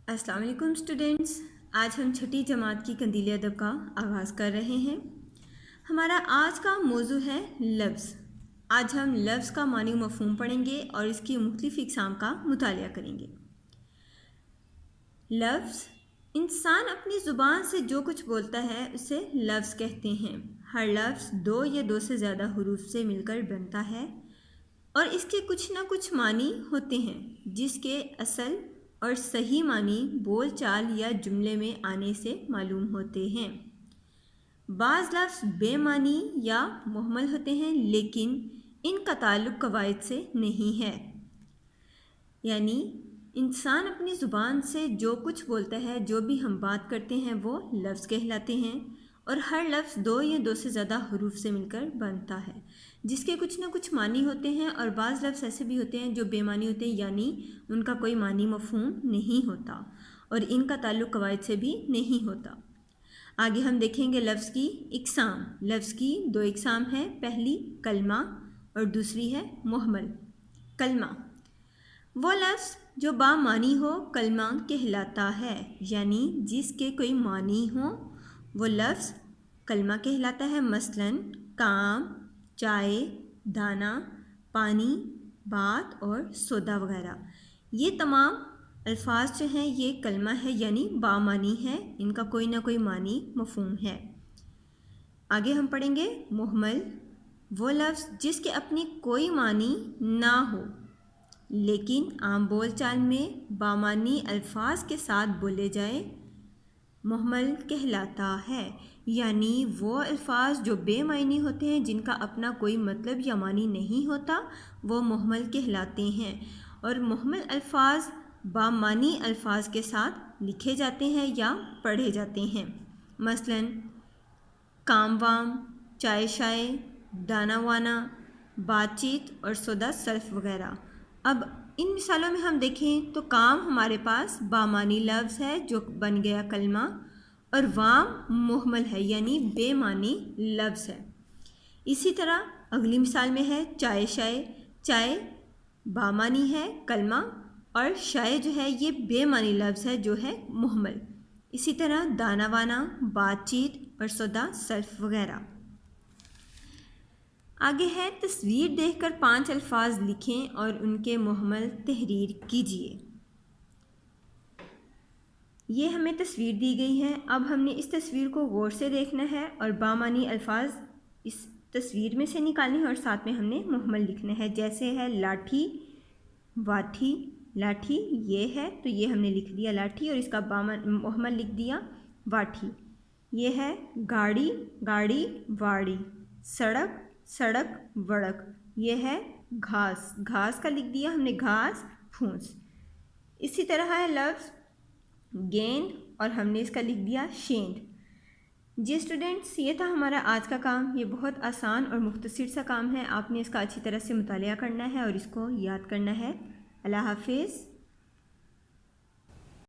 अस्सलाम वालेकुम स्टूडेंट्स। आज हम छठी जमात की कंदीली अदब का आगाज़ कर रहे हैं। हमारा आज का मौजू है लफ्ज़। आज हम लफ्ज़ का मानी मफ़हूम पढ़ेंगे और इसकी मुख्तलिफ़ इक़साम का मुतालिया करेंगे। लफ्ज़ इंसान अपनी ज़ुबान से जो कुछ बोलता है उसे लफ्ज़ कहते हैं। हर लफ्ज़ दो या दो से ज़्यादा हुरूफ से मिलकर बनता है और इसके कुछ ना कुछ मानी होते हैं जिसके असल और सही मानी बोल चाल या जुमले में आने से मालूम होते हैं। बाज़ लफ्ज़ बेमानी या मुहम्मल होते हैं लेकिन इनका ताल्लुक़ कवायद से नहीं है। यानी इंसान अपनी ज़ुबान से जो कुछ बोलता है, जो भी हम बात करते हैं वो लफ्ज़ कहलाते हैं और हर लफ्ज़ दो या दो से ज़्यादा हुरूफ से मिलकर बनता है जिसके कुछ ना कुछ मानी होते हैं और बाज़ लफ्ज़ ऐसे भी होते हैं जो बेमानी होते हैं, यानी उनका कोई मानी मफ़हूम नहीं होता और इनका ताल्लुक़ कवायद से भी नहीं होता। आगे हम देखेंगे लफ्ज़ की इक़साम। लफ्ज़ की दो इक़साम है, पहली कलमा और दूसरी है मुहम्मल। कलमा वो लफ्ज़ जो बामानी हो कलमा कहलाता है, यानी जिसके कोई मानी हो वो लफ्ज़ कलमा कहलाता है। मसलन काम, चाय, दाना, पानी, बात और सौदा वगैरह, ये तमाम अल्फाज जो हैं ये कलमा है यानी बामानी है, इनका कोई ना कोई मानी मफ़हूम है। आगे हम पढ़ेंगे मुहम्मल। वो लफ्ज़ जिसके अपनी कोई मानी ना हो लेकिन आम बोल चाल में बामानी अल्फाज के साथ बोले जाए, मुहम्मल कहलाता है। यानी वो अल्फाज जो बेमानी होते हैं, जिनका अपना कोई मतलब या मानी नहीं होता, वो मुहम्मल कहलाते हैं और मुहम्मल अल्फाज बामानी अल्फाज के साथ लिखे जाते हैं या पढ़े जाते हैं। मसलन काम वाम, चाय शाय, दाना वाना, बातचीत और सौदा सल्फ वगैरह। अब इन मिसालों में हम देखें तो काम हमारे पास बामानी लफ्ज़ है जो बन गया कलमा और वाम मुहम्मल है यानी बेमानी लफ्ज़ है। इसी तरह अगली मिसाल में है चाय शाय। चाय बामानी है कलमा और शाय जो है ये बेमानी लफ्ज़ है जो है मुहम्मल। इसी तरह दाना वाना, बातचीत और सौदा सल्फ वगैरह। आगे है तस्वीर देखकर 5 अल्फाज लिखें और उनके मुहम्मल तहरीर कीजिए। ये हमें तस्वीर दी गई है। अब हमने इस तस्वीर को गौर से देखना है और बामानी अल्फाज इस तस्वीर में से निकालने हैं और साथ में हमने मुहम्मल लिखना है। जैसे है लाठी, वाठी। लाठी ये है तो ये हमने लिख दिया लाठी और इसका मुहम्मल लिख दिया वाठी। ये है गाड़ी, गाड़ी वाड़ी। सड़क, सड़क वड़क। ये है घास, घास का लिख दिया हमने घास फूंस। इसी तरह है लफ्ज़ गेंद और हमने इसका लिख दिया शेंद। जी स्टूडेंट्स, ये था हमारा आज का काम। ये बहुत आसान और मुख्तसर सा काम है, आपने इसका अच्छी तरह से मुतालिया करना है और इसको याद करना है। अल्लाह हाफिज़।